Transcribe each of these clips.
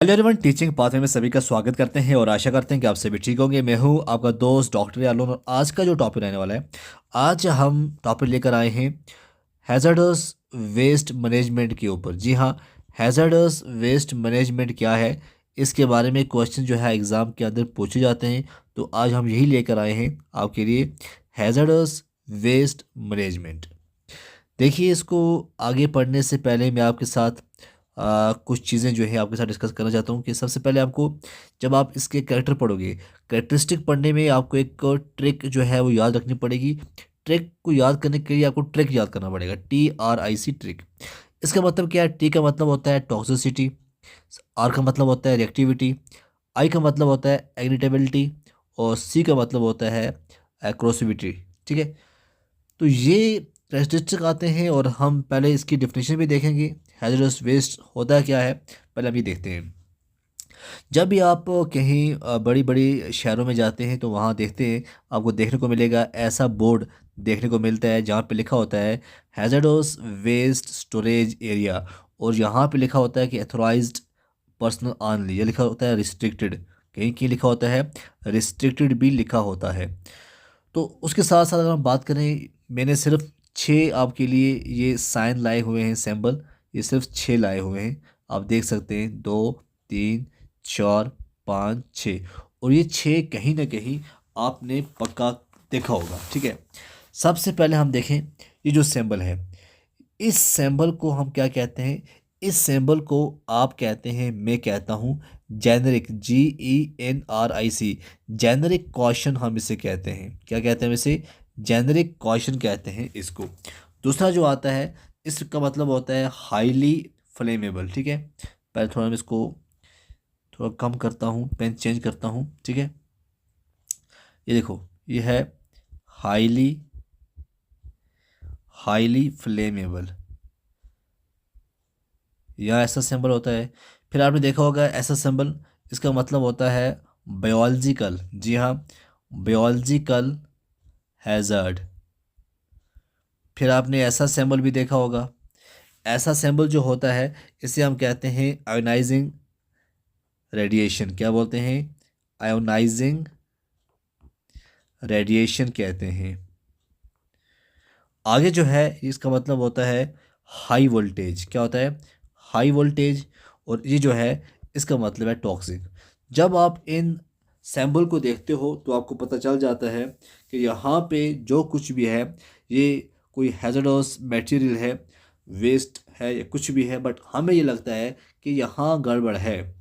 Hello everyone, teaching pathway में सभी का स्वागत करते हैं और आशा करते हैं कि आप सभी ठीक होंगे। मैं हूं आपका दोस्त डॉक्टर यालोन और आज का जो टॉपिक रहने वाला है, आज हम टॉपिक लेकर आए हैं हैज़ार्डस वेस्ट मैनेजमेंट के ऊपर। जी हाँ, हैज़ार्डस वेस्ट मैनेजमेंट क्या है, इसके बारे में क्वेश्चन जो है एग्ज़ाम के अंदर पूछे जाते हैं। तो आज हम यही लेकर आए हैं आपके लिए, हैज़ार्डस वेस्ट मैनेजमेंट। देखिए, इसको आगे पढ़ने से पहले मैं आपके साथ कुछ चीज़ें जो है आपके साथ डिस्कस करना चाहता हूँ कि सबसे पहले आपको, जब आप इसके कैरेक्टर पढ़ोगे, कैरेक्टरिस्टिक पढ़ने में आपको एक ट्रिक जो है वो याद रखनी पड़ेगी। ट्रिक को याद करने के लिए आपको ट्रिक याद करना पड़ेगा, TRIC, ट्रिक। इसका मतलब क्या है? टी का मतलब होता है टॉक्सिसिटी, आर का मतलब होता है रिएक्टिविटी, आई का मतलब होता है एग्निटेबिलिटी और सी का मतलब होता है एक्रोसिविटी। ठीक है, तो ये कैरेक्टरिस्टिक आते हैं और हम पहले इसकी डेफिनेशन भी देखेंगे। हैज़ार्डस वेस्ट होता क्या है, पहले हम ये देखते हैं। जब भी आप कहीं बड़ी बड़ी शहरों में जाते हैं तो वहाँ देखते हैं, आपको देखने को मिलेगा ऐसा बोर्ड देखने को मिलता है जहाँ पे लिखा होता है हैज़ार्डस वेस्ट स्टोरेज एरिया, और यहाँ पे लिखा होता है कि एथोराइज्ड पर्सनल ऑनली, या लिखा होता है रिस्ट्रिक्टेड, कहीं कहीं लिखा होता है रिस्ट्रिक्टेड भी लिखा होता है। तो उसके साथ साथ अगर हम बात करें, मैंने सिर्फ 6 आपके लिए ये साइन लाए हुए हैं, सिंबल, ये सिर्फ 6 लाए हुए हैं। आप देख सकते हैं 2, 3, 4, 5, 6, और ये 6 कहीं ना कहीं आपने पक्का देखा होगा। ठीक है, सबसे पहले हम देखें ये जो सिंबल है, इस सिंबल को हम क्या कहते हैं? इस सिंबल को आप कहते हैं, मैं कहता हूँ जेनरिक, GENRIC, जेनरिक कॉशन हम इसे कहते हैं। क्या कहते हैं हम इसे? जेनरिक कॉशन कहते हैं इसको। दूसरा जो आता है, इसका मतलब होता है हाईली फ्लेमेबल। ठीक है, पहले थोड़ा मैं इसको थोड़ा कम करता हूँ, पेन चेंज करता हूँ। ठीक है, ये देखो, ये है हाईली हाईली फ्लेमेबल, या ऐसा सिंबल होता है। फिर आपने देखा होगा ऐसा सिंबल, इसका मतलब होता है बायोलॉजिकल। जी हाँ, बायोलॉजिकल हैज़ार्ड। फिर आपने ऐसा सिंबल भी देखा होगा, ऐसा सिंबल जो होता है इसे हम कहते हैं आयोनाइजिंग रेडिएशन। क्या बोलते हैं? आयोनाइजिंग रेडिएशन कहते हैं। आगे जो है इसका मतलब होता है हाई वोल्टेज। क्या होता है? High voltage. और ये जो है इसका मतलब है टॉक्सिक। जब आप इन सैम्बल को देखते हो तो आपको पता चल जाता है कि यहाँ पे जो कुछ भी है ये कोई हैज़ार्डस मटेरियल है, वेस्ट है या कुछ भी है, बट हमें ये लगता है कि यहाँ गड़बड़ है,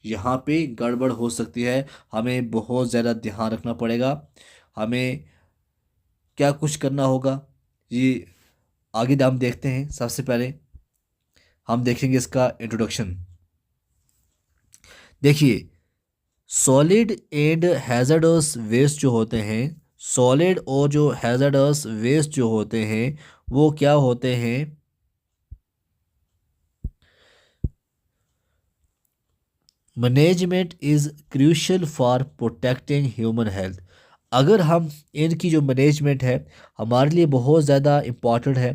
यहाँ पे गड़बड़ हो सकती है। हमें बहुत ज़्यादा ध्यान रखना पड़ेगा, हमें क्या कुछ करना होगा, ये आगे हम देखते हैं। सबसे पहले हम देखेंगे इसका इंट्रोडक्शन। देखिए, सॉलिड एंड हैज़ार्डस वेस्ट जो होते हैं, सॉलिड और जो हैज़ार्डस वेस्ट जो होते हैं वो क्या होते हैं? Management is crucial for protecting human health. अगर हम इनकी जो मैनेजमेंट है हमारे लिए बहुत ज़्यादा इम्पॉर्टेंट है,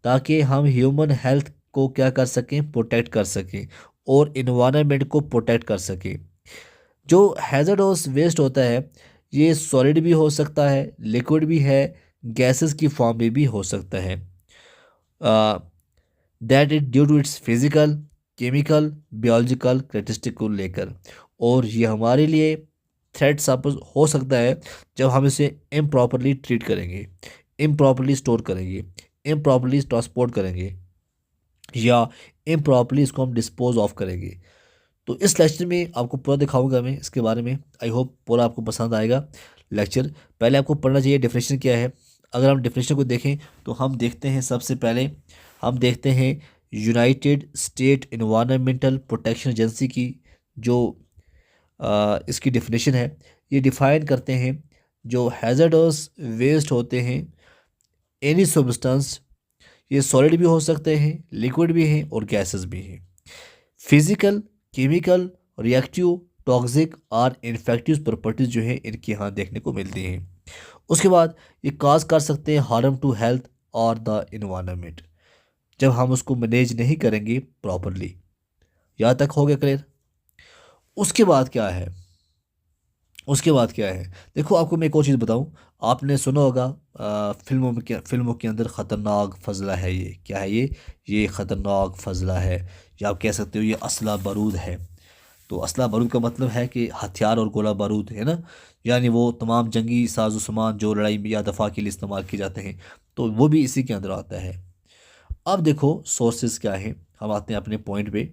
ताकि हम ह्यूमन हेल्थ को क्या कर सकें? प्रोटेक्ट कर सकें और इन्वायरमेंट को प्रोटेक्ट कर सकें। जो हैज़ार्डस वेस्ट होता है ये सॉलिड भी हो सकता है, लिक्विड भी है, गैसेस की फॉर्म में भी हो सकता है। That is due to its physical, chemical, biological characteristic को लेकर, और ये हमारे लिए थ्रेट सपोज हो सकता है जब हम इसे इम्प्रॉपरली ट्रीट करेंगे, इम्प्रॉपरली स्टोर करेंगे, इम्प्रॉपरली ट्रांसपोर्ट करेंगे, या इम्प्रॉपरली इसको हम डिस्पोज ऑफ करेंगे। तो इस लेक्चर में आपको पूरा दिखाऊंगा मैं इसके बारे में। आई होप पूरा आपको पसंद आएगा लेक्चर। पहले आपको पढ़ना चाहिए डेफिनेशन क्या है। अगर हम डेफिनेशन को देखें तो हम देखते हैं, सबसे पहले हम देखते हैं United state environmental protection agency की जो इसकी डेफिनेशन है, ये डिफाइन करते हैं जो हैज़ार्डस वेस्ट होते हैं, एनी सब्सटेंस, ये सॉलिड भी हो सकते हैं, लिक्विड भी हैं और गैसेस भी हैं। फिजिकल, केमिकल, रिएक्टिव, टॉक्सिक और इन्फेक्टिव प्रॉपर्टीज जो है इनके यहाँ देखने को मिलती हैं। उसके बाद ये काज कर सकते हैं हार्म टू हेल्थ और द इन्वायरमेंट, जब हम उसको मैनेज नहीं करेंगे प्रॉपरली। यहाँ तक हो गया क्लियर? उसके बाद क्या है, उसके बाद क्या है, देखो आपको मैं एक और चीज़ बताऊं। आपने सुना होगा फिल्मों के अंदर ख़तरनाक फजला है, ये क्या है, ये ख़तरनाक फजला है, या आप कह सकते हो ये असला बारूद है। तो असला बारूद का मतलब है कि हथियार और गोला बारूद है ना, यानी वो तमाम जंगी साजो सामान जो लड़ाई में या दफा के लिए इस्तेमाल किए जाते हैं, तो वो भी इसी के अंदर आता है। अब देखो सोर्सेज क्या है, हम आते हैं अपने पॉइंट पे।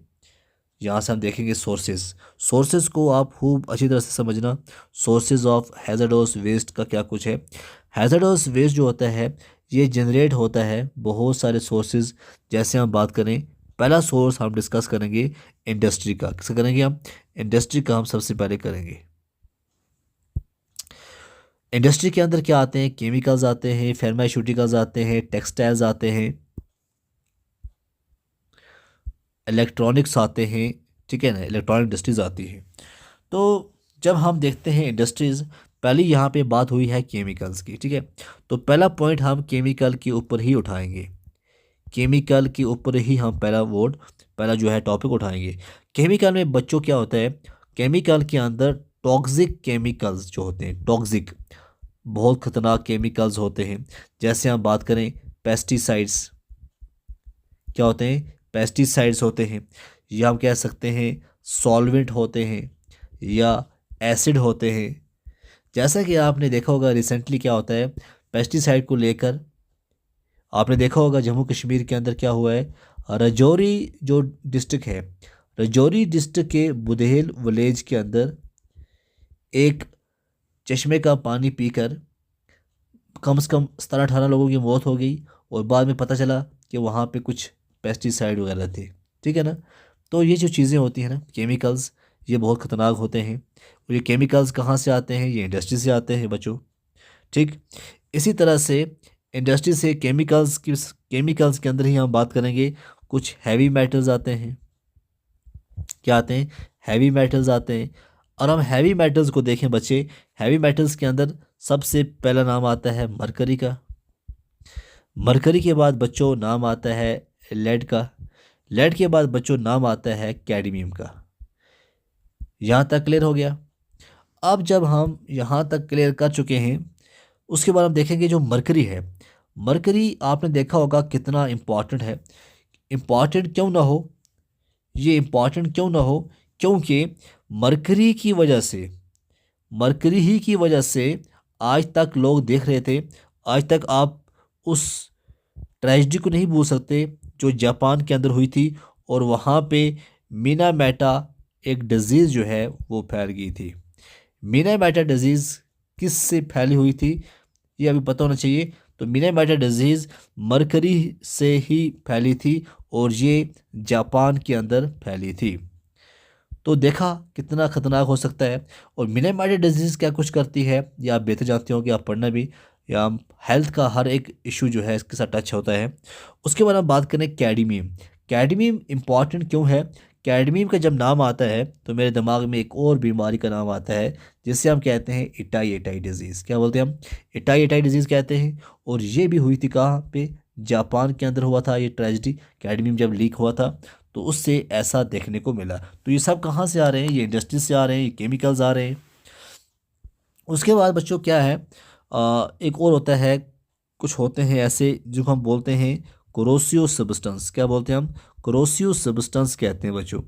यहाँ से हम देखेंगे सोर्सेज। सोर्सेज को आप खूब अच्छी तरह से समझना। सोर्सेज ऑफ हैज़ार्डस वेस्ट का क्या कुछ है। हैज़ार्डस वेस्ट जो होता है ये जनरेट होता है बहुत सारे सोर्सेज। जैसे हम बात करें, पहला सोर्स हम डिस्कस करेंगे इंडस्ट्री का। किसका करेंगे हम? इंडस्ट्री का हम सबसे पहले करेंगे। इंडस्ट्री के अंदर क्या आते हैं? केमिकल्स आते हैं, फार्मास्यूटिकल्स आते हैं, टेक्सटाइल्स आते हैं, इलेक्ट्रॉनिक्स आते हैं, ठीक है ना, इलेक्ट्रॉनिक इंडस्ट्रीज आती है। तो जब हम देखते हैं इंडस्ट्रीज़, पहली यहाँ पे बात हुई है केमिकल्स की, ठीक है। तो पहला पॉइंट हम केमिकल के ऊपर ही उठाएंगे। केमिकल के ऊपर ही हम पहला जो है टॉपिक उठाएंगे। केमिकल में बच्चों क्या होता है, केमिकल के अंदर टॉक्सिक केमिकल्स जो होते हैं, टॉक्सिक बहुत ख़तरनाक केमिकल्स होते हैं। जैसे हम बात करें पेस्टिसाइड्स, क्या होते हैं? पेस्टिसाइड्स होते हैं, या हम कह सकते हैं सॉल्वेंट होते हैं, या एसिड होते हैं। जैसा कि आपने देखा होगा रिसेंटली क्या होता है पेस्टिसाइड को लेकर, आपने देखा होगा जम्मू कश्मीर के अंदर क्या हुआ है। रजौरी जो डिस्ट्रिक्ट है, रजौरी डिस्ट्रिक्ट के बुदेल विलेज के अंदर एक चश्मे का पानी पीकर कम से कम 17-18 लोगों की मौत हो गई, और बाद में पता चला कि वहाँ पे कुछ पेस्टिसाइड वगैरह थे, ठीक है ना। तो ये जो चीज़ें होती हैं ना, केमिकल्स, ये बहुत ख़तरनाक होते हैं। और ये केमिकल्स कहाँ से आते हैं? ये इंडस्ट्री से आते हैं बच्चों, ठीक। इसी तरह से इंडस्ट्री से केमिकल्स के अंदर ही हम बात करेंगे, कुछ हैवी मेटल्स आते हैं। क्या आते हैं? हैवी मेटल्स आते हैं। और हम हैवी मेटल्स को देखें बच्चे, हैवी मेटल्स के अंदर सबसे पहला नाम आता है मरकरी का। मरकरी के बाद बच्चों नाम आता है लेड का। लेड के बाद बच्चों नाम आता है कैडमियम का। यहाँ तक क्लियर हो गया। अब जब हम यहाँ तक क्लियर कर चुके हैं, उसके बाद हम देखेंगे जो मरकरी है। मरकरी आपने देखा होगा कितना इम्पॉर्टेंट है। इम्पॉर्टेंट क्यों ना हो, ये इम्पॉर्टेंट क्यों ना हो, क्योंकि मरकरी की वजह से, मरकरी ही की वजह से आज तक लोग देख रहे थे। आज तक आप उस ट्रेजिडी को नहीं भूल सकते जो जापान के अंदर हुई थी, और वहाँ पे मीना मैटा एक डिज़ीज़ जो है वो फैल गई थी। मीना मैटा डिज़ीज़ किस से फैली हुई थी ये अभी पता होना चाहिए। तो मीना मैटा डिज़ीज़ मरकरी से ही फैली थी, और ये जापान के अंदर फैली थी। तो देखा कितना ख़तरनाक हो सकता है। और मीना मैटा डिजीज़ क्या कुछ करती है, या आप बेहतर जानते हो कि आप पढ़ना भी, या हेल्थ का हर एक इशू जो है इसके साथ टच होता है। उसके बाद हम बात करें कैडमियम। कैडमियम इम्पॉर्टेंट क्यों है? कैडमियम का जब नाम आता है तो मेरे दिमाग में एक और बीमारी का नाम आता है, जिसे हम कहते हैं इटाई एटाई डिजीज़। क्या बोलते हैं हम? इटाई एटाई डिजीज़ कहते हैं। और ये भी हुई थी कहाँ पे? जापान के अंदर हुआ था ये ट्रेजिडी। कैडमियम जब लीक हुआ था तो उससे ऐसा देखने को मिला। तो ये सब कहाँ से आ रहे हैं? ये इंडस्ट्री से आ रहे हैं, ये केमिकल्स आ रहे हैं। उसके बाद बच्चों क्या है, एक और होता है, कुछ होते हैं ऐसे जो हम बोलते हैं क्रोसियो सब्सटेंस। क्या बोलते हैं हम? क्रोसियो सब्सटेंस कहते हैं बच्चों।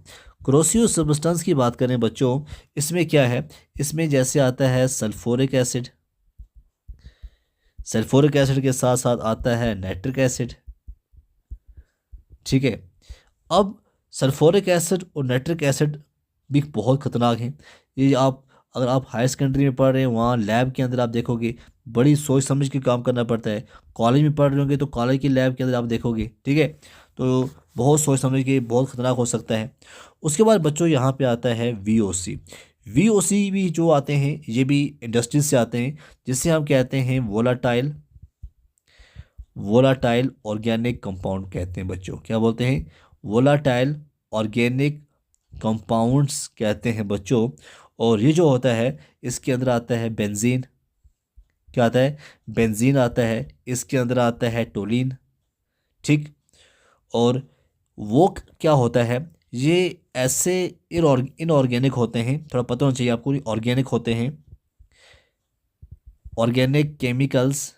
क्रोसियो सब्सटेंस की बात करें बच्चों, इसमें क्या है, इसमें जैसे आता है सल्फोरिक एसिड, सल्फोरिक एसिड के साथ साथ आता है नाइट्रिक एसिड, ठीक है। अब सल्फोरिक एसिड और नाइट्रिक एसिड भी बहुत ख़तरनाक हैं। ये आप, अगर आप हायर सेकेंडरी में पढ़ रहे हैं, वहाँ लैब के अंदर आप देखोगे बड़ी सोच समझ के काम करना पड़ता है। कॉलेज में पढ़ रहे होंगे तो कॉलेज की लैब के अंदर आप देखोगे, ठीक है। तो बहुत सोच समझ के बहुत ख़तरनाक हो सकता है। उसके बाद बच्चों यहाँ पे आता है VOC। VOC भी जो आते हैं ये भी इंडस्ट्रीज से आते हैं, जिसे हम कहते हैं वोलाटाइल, वोलाटाइल ऑर्गेनिक कंपाउंड कहते हैं बच्चों। क्या बोलते हैं? वोलाटाइल ऑर्गेनिक कंपाउंड्स कहते हैं बच्चों। और ये जो होता है इसके अंदर आता है बेंजीन। क्या आता है? बेंजीन आता है। इसके अंदर आता है टोलिन, ठीक। और वो क्या होता है, ये ऐसे इनऑर्गेनिक होते हैं, थोड़ा पता होना चाहिए आपको, ऑर्गेनिक होते हैं। Organic chemicals,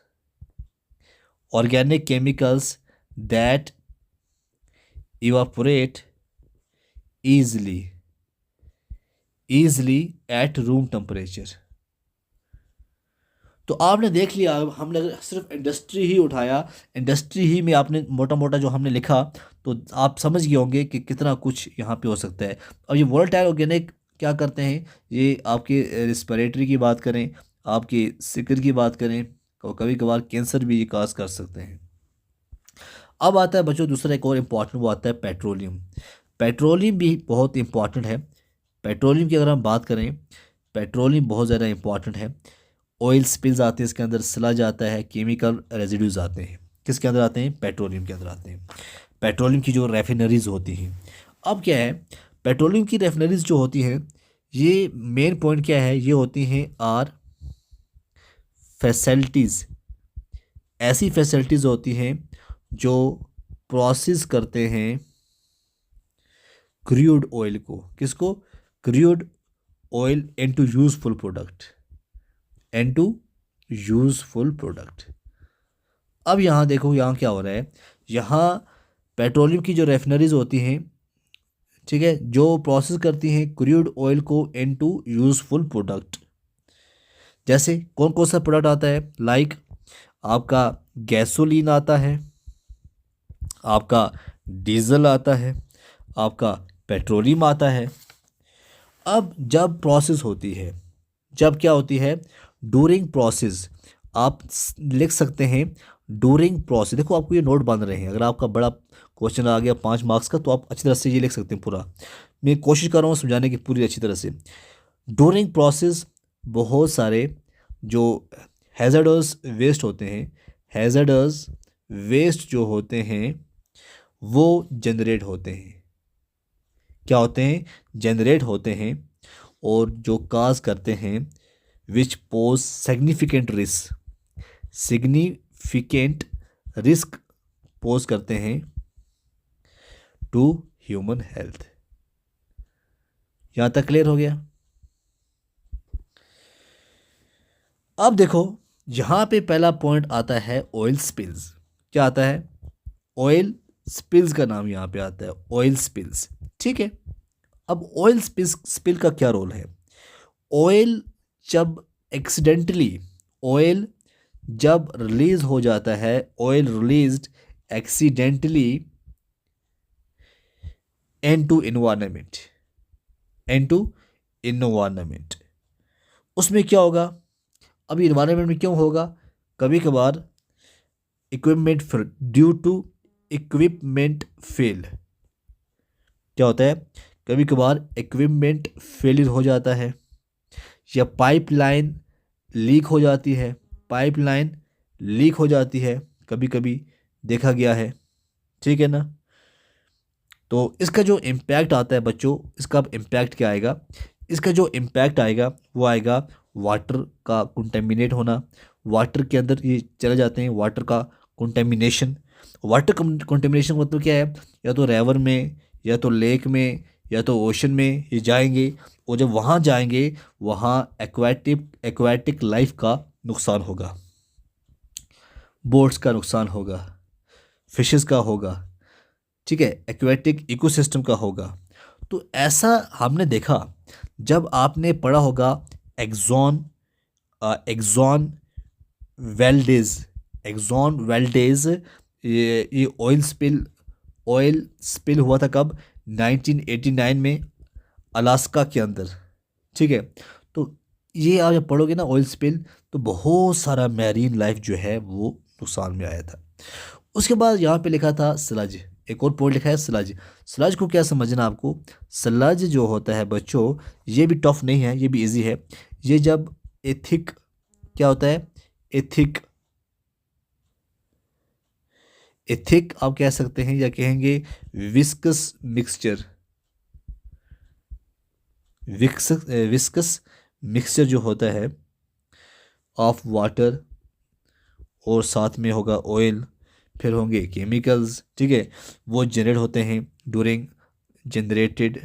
organic chemicals that evaporate easily easily at room temperature। तो आपने देख लिया, हमने अगर सिर्फ इंडस्ट्री ही उठाया, इंडस्ट्री ही में आपने मोटा मोटा जो हमने लिखा, तो आप समझ गए होंगे कि कितना कुछ यहाँ पे हो सकता है। अब ये वोलेटाइल ऑर्गेनिक क्या करते हैं, ये आपके रिस्पिरेटरी की बात करें, आपकी सिकर की बात करें, तो कभी कभार कैंसर भी ये काज कर सकते हैं। अब आता है बच्चों दूसरा एक और इम्पॉर्टेंट, वो आता है पेट्रोलियम। पेट्रोलियम भी बहुत इम्पॉर्टेंट है। पेट्रोलियम की अगर हम बात करें, पेट्रोलियम बहुत ज़्यादा इम्पॉर्टेंट है। ऑयल स्पिल्स आते हैं, इसके अंदर स्लज आता है, केमिकल रेजिड्यूज आते हैं। किसके अंदर आते हैं? पेट्रोलियम के अंदर आते हैं। पेट्रोलियम की जो रेफिनरीज होती हैं, अब क्या है, पेट्रोलियम की रेफिनरीज जो होती हैं, ये मेन पॉइंट क्या है, ये होती हैं आर फैसिलिटीज़। ऐसी फैसिलिटीज़ होती हैं जो प्रोसेस करते हैं क्रूड ऑयल को। किसको? Crude oil into useful product, into useful product. अब यहाँ देखो, यहाँ क्या हो रहा है, यहाँ पेट्रोलियम की जो रेफिनरीज होती हैं, ठीक है, जो प्रोसेस करती हैं क्रूड ऑयल को इनटू यूजफुल प्रोडक्ट। जैसे कौन कौन सा प्रोडक्ट आता है, लाइक आपका गैसोलीन आता है, आपका डीजल आता है, आपका पेट्रोलियम आता है। अब जब प्रोसेस होती है, जब क्या होती है, डूरिंग प्रोसेस, आप लिख सकते हैं डूरिंग प्रोसेस। देखो आपको ये नोट बन रहे हैं, अगर आपका बड़ा क्वेश्चन आ गया 5 मार्क्स का, तो आप अच्छी तरह से ये लिख सकते हैं पूरा। मैं कोशिश कर रहा हूँ समझाने की पूरी अच्छी तरह से। डूरिंग प्रोसेस बहुत सारे जो हैज़र्डस वेस्ट होते हैं, हैज़र्डस वेस्ट जो होते हैं वो जनरेट होते हैं। क्या होते हैं? जनरेट होते हैं, और जो काज करते हैं which pose significant risk, significant risk pose करते हैं टू ह्यूमन हेल्थ। यहां तक क्लियर हो गया? अब देखो यहां पे पहला पॉइंट आता है ऑयल स्पिल्स। क्या आता है? ऑयल स्पिल्स का नाम यहां पे आता है, ऑयल स्पिल्स। ठीक है, अब ऑयल स्पिल का क्या रोल है? ऑयल जब एक्सीडेंटली, ऑयल जब रिलीज हो जाता है, oil released accidentally into environment, into environment, उसमें क्या होगा? अब इन्वायरमेंट में क्यों होगा? कभी कभार equipment due to equipment fail, क्या होता है, कभी कभार इक्विपमेंट फेलियर हो जाता है, या पाइपलाइन लीक हो जाती है, पाइपलाइन लीक हो जाती है, कभी कभी देखा गया है। ठीक है ना? तो इसका जो इम्पैक्ट आता है बच्चों, इसका अब इम्पैक्ट क्या आएगा? इसका जो इम्पैक्ट आएगा वो आएगा वाटर का कंटेमिनेट होना। वाटर के अंदर ये चले जाते हैं, वाटर का कंटेमिनेशन। वाटर कंटेमिनेशन मतलब क्या है? या तो रिवर में, या तो लेक में, या तो ओशन में ये जाएंगे, और जब वहाँ जाएंगे वहाँ एक्वाटिक लाइफ का नुकसान होगा, बोट्स का नुकसान होगा, फिशेस का होगा, ठीक है, एक्वेटिक इकोसिस्टम का होगा। तो ऐसा हमने देखा, जब आपने पढ़ा होगा एग्जॉन वेल्डेज, एग्जॉन वेल्डेज, ये ऑयल स्पिल हुआ था कब? 1989 में अलास्का के अंदर। ठीक है, तो ये आप जब पढ़ोगे ना ऑयल स्पिल, तो बहुत सारा मैरीन लाइफ जो है वो नुकसान में आया था। उसके बाद यहाँ पे लिखा था स्लज, एक और पॉइंट लिखा है स्लज। स्लज को क्या समझना आपको? स्लज जो होता है बच्चों, ये भी टफ नहीं है, ये भी इजी है। ये जब एथिक, क्या होता है? एथिक, एथिक आप कह सकते हैं, या कहेंगे विस्कस मिक्सचर, विस्कस मिक्सचर जो होता है ऑफ वाटर, और साथ में होगा ऑयल, फिर होंगे केमिकल्स, ठीक है, वो जनरेट होते हैं during generated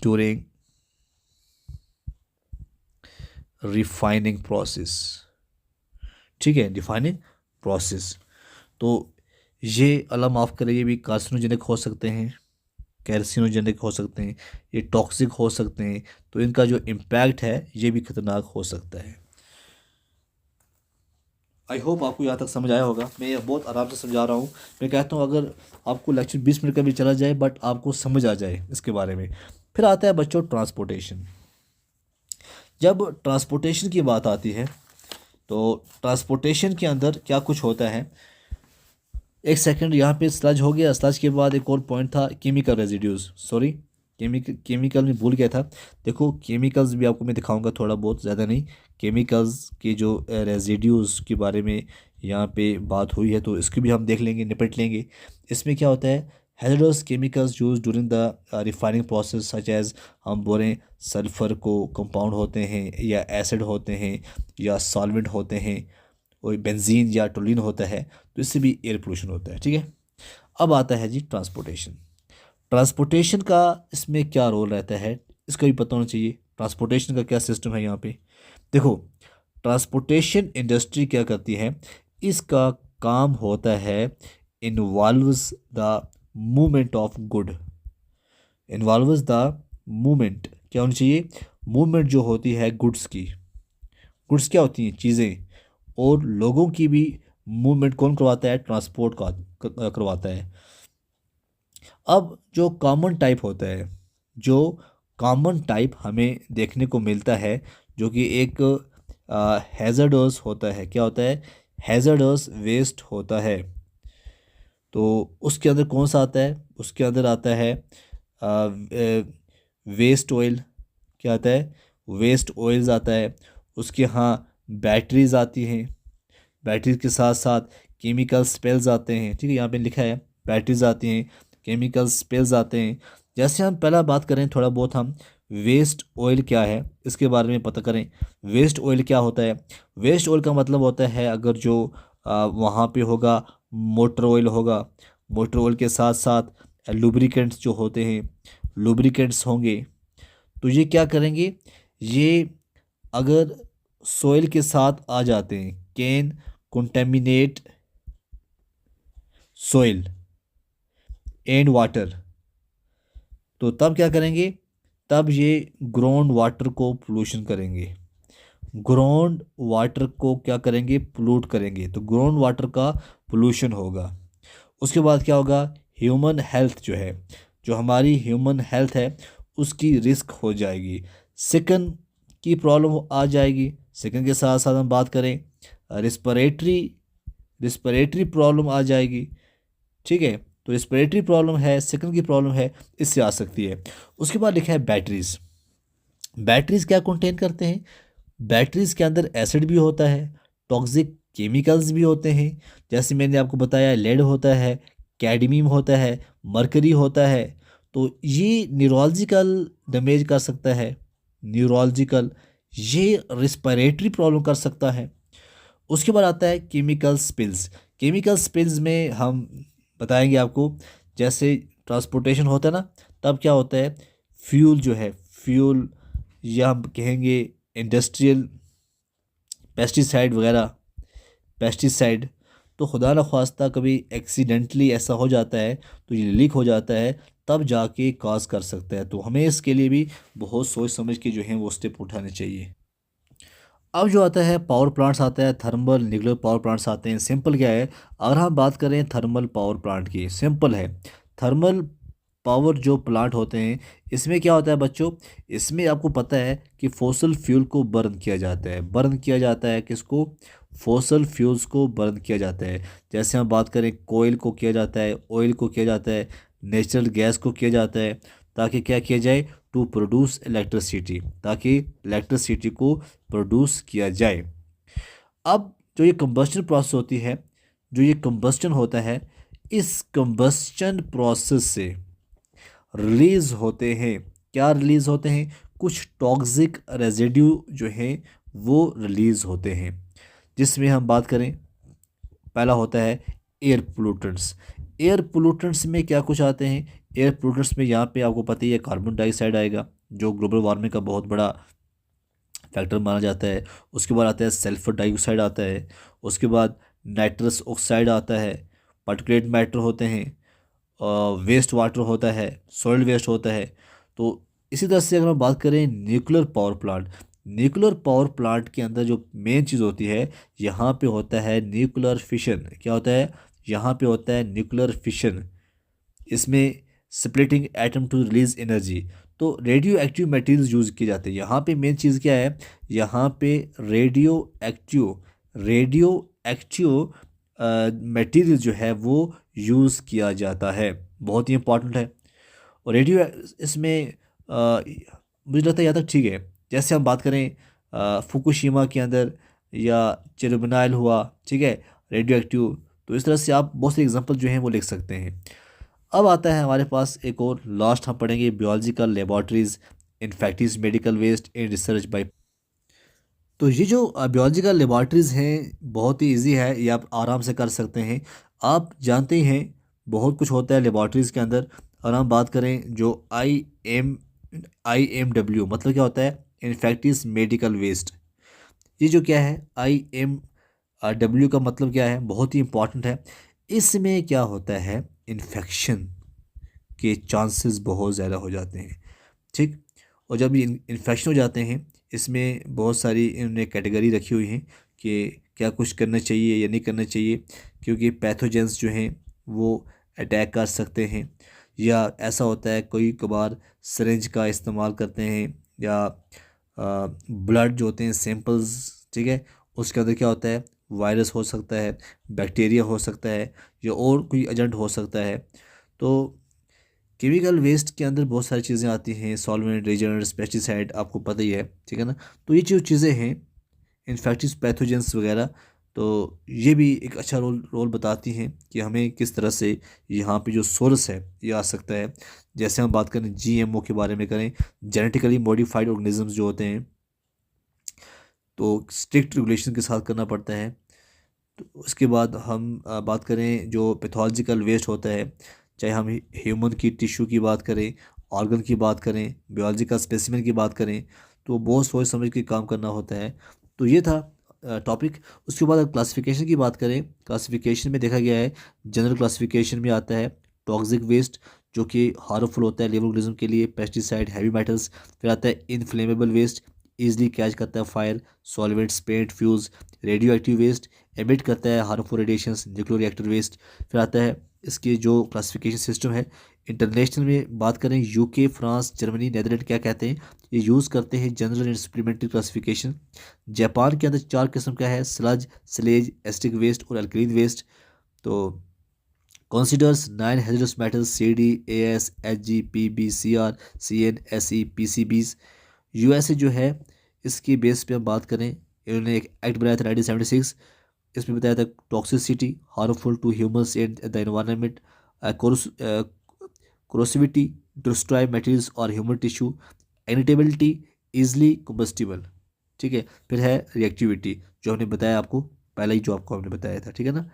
during refining process। ठीक है, रिफाइनिंग प्रोसेस। तो ये अल्लाह माफ़ करे, ये भी कार्सिनोजेनिक हो सकते हैं, कैल्सिनोजेनिक हो सकते हैं, ये टॉक्सिक हो सकते हैं। तो इनका जो इम्पैक्ट है ये भी खतरनाक हो सकता है। आई होप आपको यहाँ तक समझ आया होगा। मैं ये बहुत आराम से समझा रहा हूँ। मैं कहता हूँ अगर आपको लेक्चर 20 मिनट का भी चला जाए बट आपको समझ आ जाए इसके बारे में। फिर आता है बच्चों ट्रांसपोर्टेशन। जब ट्रांसपोर्टेशन की बात आती है तो ट्रांसपोर्टेशन के अंदर क्या कुछ होता है। एक सेकंड, यहाँ पे स्लज हो गया। स्लज के बाद एक और पॉइंट था, केमिकल रेजिड्यूज। सॉरी, केमिकल में भूल गया था। देखो केमिकल्स भी आपको मैं दिखाऊंगा, थोड़ा बहुत, ज़्यादा नहीं। केमिकल्स के जो रेजिड्यूज के बारे में यहाँ पे बात हुई है तो इसकी भी हम देख लेंगे, निपट लेंगे। इसमें क्या होता है, hazardous chemicals use during the refining process such as, हम बोलें सल्फ़र को कंपाउंड होते हैं या एसिड होते हैं या सॉल्वेंट होते हैं, कोई बेंजीन या टोलिन होता है, तो इससे भी एयर पोल्यूशन होता है। ठीक है, अब आता है जी ट्रांसपोर्टेशन। ट्रांसपोर्टेशन का इसमें क्या रोल रहता है, इसका भी पता होना चाहिए। ट्रांसपोर्टेशन का क्या सिस्टम है यहाँ पे। देखो, ट्रांसपोर्टेशन इंडस्ट्री क्या करती है, इसका काम होता है involves the movement of good. Involves the movement, क्या होनी चाहिए, मूवमेंट जो होती है गुड्स की। गुड्स क्या होती हैं, चीज़ें, और लोगों की भी मूवमेंट कौन करवाता है, ट्रांसपोर्ट का करवाता है। अब जो कॉमन टाइप होता है, जो कॉमन टाइप हमें देखने को मिलता है, जो कि एक हैज़र्डस होता है। क्या होता है, हैज़र्डस वेस्ट होता है। तो उसके अंदर कौन सा आता है, उसके अंदर आता है वेस्ट ऑयल। क्या आता है, वेस्ट ऑयल्स आता है। उसके यहाँ बैटरीज आती हैं, बैटरीज के साथ साथ केमिकल स्पेल्स आते हैं। ठीक है, यहाँ पे लिखा है बैटरीज आती हैं, केमिकल स्पेल्स आते हैं। जैसे हम पहला बात करें, थोड़ा बहुत हम वेस्ट ऑयल क्या है इसके बारे में पता करें। वेस्ट ऑयल क्या होता है, वेस्ट ऑयल का मतलब होता है अगर जो वहाँ पे होगा मोटर ऑयल होगा, मोटर ऑयल के साथ साथ लुब्रिकेंट्स जो होते हैं, लुब्रिकेंट्स होंगे, तो ये क्या करेंगे, ये अगर सोइल के साथ आ जाते हैं, can contaminate soil and water, तो तब क्या करेंगे, तब ये ग्राउंड वाटर को पोल्यूशन करेंगे। ग्राउंड वाटर को क्या करेंगे, पोल्यूट करेंगे। तो ग्राउंड वाटर का पोल्यूशन होगा। उसके बाद क्या होगा, ह्यूमन हेल्थ जो है, जो हमारी ह्यूमन हेल्थ है उसकी रिस्क हो जाएगी। सिकन की प्रॉब्लम आ जाएगी। सिकन के साथ साथ हम बात करें रिस्पिरेटरी, रिस्पिरेटरी प्रॉब्लम आ जाएगी। ठीक है, तो रिस्पिरेटरी प्रॉब्लम है, सिकन की प्रॉब्लम है, इससे आ सकती है। उसके बाद लिखा है बैटरीज। बैटरीज क्या कंटेन करते हैं, बैटरीज के अंदर एसिड भी होता है, टॉक्सिक केमिकल्स भी होते हैं। जैसे मैंने आपको बताया, लेड होता है, कैडमियम होता है, मरकरी होता है। तो ये न्यूरोलॉजिकल डैमेज कर सकता है, न्यूरोलॉजिकल, ये रिस्पिरेटरी प्रॉब्लम कर सकता है। उसके बाद आता है केमिकल स्पिल्स। केमिकल स्पिल्स में हम बताएंगे आपको, जैसे ट्रांसपोर्टेशन होता है ना, तब क्या होता है, फ्यूल जो है, फ्यूल या हम कहेंगे इंडस्ट्रियल पेस्टिसाइड वगैरह, पेस्टिसाइड, तो खुदा न ख्वास्ता कभी एक्सीडेंटली ऐसा हो जाता है तो ये लीक हो जाता है, तब जाके कॉज कर सकता है। तो हमें इसके लिए भी बहुत सोच समझ के जो है वो स्टेप उठाने चाहिए। अब जो आता है पावर प्लांट्स आता है, थर्मल न्यूक्लियर पावर प्लांट्स आते हैं। सिंपल क्या है, अगर हम बात करें थर्मल पावर प्लांट की, सिंपल है। थर्मल पावर जो प्लांट होते हैं, इसमें क्या होता है बच्चों, इसमें आपको पता है कि फॉसल फ्यूल को बर्न किया जाता है। बर्न किया जाता है किसको, फॉसल फ्यूल्स को बर्न किया जाता है। जैसे हम बात करें कोयल को किया जाता है, ऑयल को किया जाता है, नेचुरल गैस को किया जाता है, ताकि क्या किया जाए, टू प्रोड्यूस इलेक्ट्रिसिटी, ताकि इलेक्ट्रिसिटी को प्रोड्यूस किया जाए। अब जो ये कंबस्टन प्रोसेस होती है, जो ये कंबस्टन होता है, इस कंबस्टन प्रोसेस से रिलीज होते हैं, क्या रिलीज होते हैं, कुछ टॉक्सिक रेजिड्यू जो हैं वो रिलीज होते हैं। जिसमें हम बात करें, पहला होता है एयर पोल्यूटेंट्स। एयर पोल्यूटेंट्स में क्या कुछ आते हैं? एयर पोल्यूटेंट्स में यहाँ पे आपको पता ही है कार्बन डाइऑक्साइड आएगा, जो ग्लोबल वार्मिंग का बहुत बड़ा फैक्टर माना जाता है। उसके बाद आता है सल्फर डाइऑक्साइड आता है। उसके बाद नाइट्रस ऑक्साइड आता है। पार्टिकुलेट मैटर होते हैं, वेस्ट वाटर होता है, सॉइल वेस्ट होता है। तो इसी तरह से अगर हम बात करें nuclear power plant, nuclear power plant के अंदर जो मेन चीज़ होती है, यहाँ पे होता है न्यूक्लियर फिशन। क्या होता है? यहाँ पे होता है न्यूक्लियर फिशन। इसमें splitting atom to release energy. तो रेडियो एक्टिव मटेरियल्स यूज़ किए जाते हैं। यहाँ पे मेन चीज़ क्या है? यहाँ पे रेडियो एक्टिव मटेरियल जो है वो यूज़ किया जाता है, बहुत ही इंपॉर्टेंट है। और रेडियो इसमें मुझे लगता है यहाँ तक ठीक है। जैसे हम बात करें फुकुशिमा के अंदर या चेरोबनाइल हुआ, ठीक है, रेडियो एक्टिव। तो इस तरह से आप बहुत से एग्जांपल जो हैं वो लिख सकते हैं। अब आता है हमारे पास एक और लास्ट, हम पढ़ेंगे biological laboratories, infective medical waste in research by. तो ये जो बियोलॉजिकल लेबॉर्ट्रीज हैं बहुत ही इजी है, ये आप आराम से कर सकते हैं। आप जानते ही हैं बहुत कुछ होता है लेबॉर्ट्रीज़ के अंदर। और हम बात करें जो IMW मतलब क्या होता है? Infective medical waste. ये जो क्या है IMW का मतलब क्या है? बहुत ही इंपॉर्टेंट है। इसमें क्या होता है? इन्फेक्शन के चांसेस बहुत ज़्यादा हो जाते हैं, ठीक। और जब ये इन्फेक्शन हो जाते हैं, इसमें बहुत सारी इन्होंने कैटेगरी रखी हुई हैं कि क्या कुछ करना चाहिए या नहीं करना चाहिए, क्योंकि पैथोजेंस जो हैं वो अटैक कर सकते हैं। या ऐसा होता है कोई कभार सिरिंज का इस्तेमाल करते हैं, या ब्लड जो होते हैं सैंपल्स, ठीक है, उसके अंदर क्या होता है? वायरस हो सकता है, बैक्टीरिया हो सकता है, या और कोई एजेंट हो सकता है। तो केमिकल वेस्ट के अंदर बहुत सारी चीज़ें आती हैं, सॉल्वेंट, रिएजेंट्स, पेस्टिसाइड, आपको पता ही है, ठीक है ना। तो ये जो चीज़ें हैं इन्फेक्टिव पैथोजेंस वगैरह, तो ये भी एक अच्छा रोल बताती हैं कि हमें किस तरह से यहाँ पे जो सोर्स है ये आ सकता है। जैसे हम बात करें GMO के बारे में करें, जेनेटिकली मॉडिफाइड ऑर्गेनिजम्स जो होते हैं, तो स्ट्रिक्ट रेगुलेशन के साथ करना पड़ता है। तो उसके बाद हम बात करें जो पैथोलॉजिकल वेस्ट होता है, चाहे हम ह्यूमन की टिश्यू की बात करें, ऑर्गन की बात करें, बियोलॉजिकल स्पेसिमेन की बात करें, तो बहुत सोच समझ के काम करना होता है। तो ये था टॉपिक। उसके बाद क्लासिफिकेशन की बात करें, क्लासिफिकेशन में देखा गया है, जनरल क्लासिफिकेशन में आता है टॉक्सिक वेस्ट जो कि हार्मफुल होता है लिविंग ऑर्गेनिज्म के लिए, पेस्टिसाइड, हैवी मेटल्स। फिर आता है इनफ्लेमेबल वेस्ट, ईजिली कैच करता है fire, solvents, paint, fuse. Radioactive waste emit करता है harmful radiations, nuclear reactor waste. फिर आता है इसकी जो क्लासिफिकेशन सिस्टम है, इंटरनेशनल में बात करें UK, फ्रांस, जर्मनी, नेदरलैंड क्या कहते हैं, ये यूज़ करते हैं general and supplementary classification. Japan के अंदर 4 किस्म का है, स्लज, स्लेज, एसिटिक वेस्ट और अल्कलीन वेस्ट। तो considers 9 hazardous metals CD, AS, HG, PB, CR, CN, SE, PCBs। USA जो है इसकी बेस पे हम बात करें, इन्होंने एक एक्ट बनाया था 1976। इसमें बताया था toxicity, harmful to humans and the environment, corrosivity, destroy materials और human tissue, ignitability, easily combustible, ठीक है। फिर है रिएक्टिविटी जो हमने बताया आपको पहले ही, जो आपको हमने बताया था, ठीक है ना।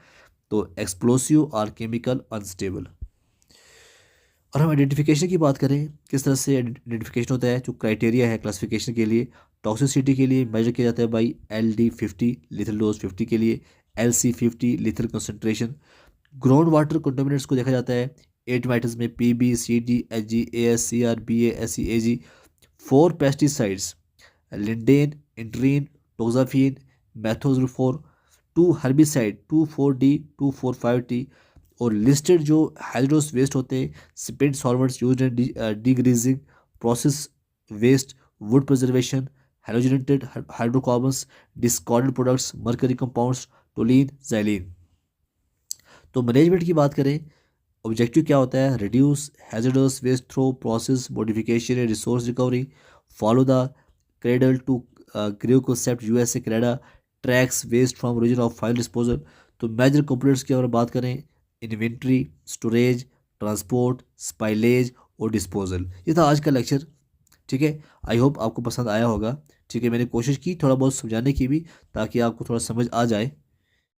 तो एक्सप्लोसिव और केमिकल अनस्टेबल। और हम आइडेंटिफिकेशन की बात करें, किस तरह से आइडेंटिफिकेशन होता है, जो क्राइटेरिया है क्लासिफिकेशन के लिए, टॉक्सिसिटी के लिए मेजर किया जाता है बाई LD50 लिथल डोज 50 के लिए, LC50 lethal concentration. Ground water contaminants को देखा जाता है 8 आइटम्स में, PB, CD, HG, AS, CR, BA, SE, AG। 4 pesticides, lindane, endrin, toxaphene, methoxychlor. 2 herbicide, 2,4-D, 2,4,5-T। और लिस्टेड जो हैजरस वेस्ट होते हैं, spent solvents used in degreasing process waste, wood preservation, halogenated hydrocarbons, discarded products, mercury compounds, toluene, xylene. तो management की बात करें, objective क्या होता है? Reduce hazardous waste through process modification and resource recovery, follow the cradle to grave concept USA Canada, tracks waste from origin of file disposal. तो major components की अगर बात करें, इन्वेंट्री, स्टोरेज, ट्रांसपोर्ट, स्पाइलेज और disposal. ये था आज का लेक्चर, ठीक है। आई होप आपको पसंद आया होगा, ठीक है। मैंने कोशिश की थोड़ा बहुत समझाने की भी, ताकि आपको थोड़ा समझ आ जाए।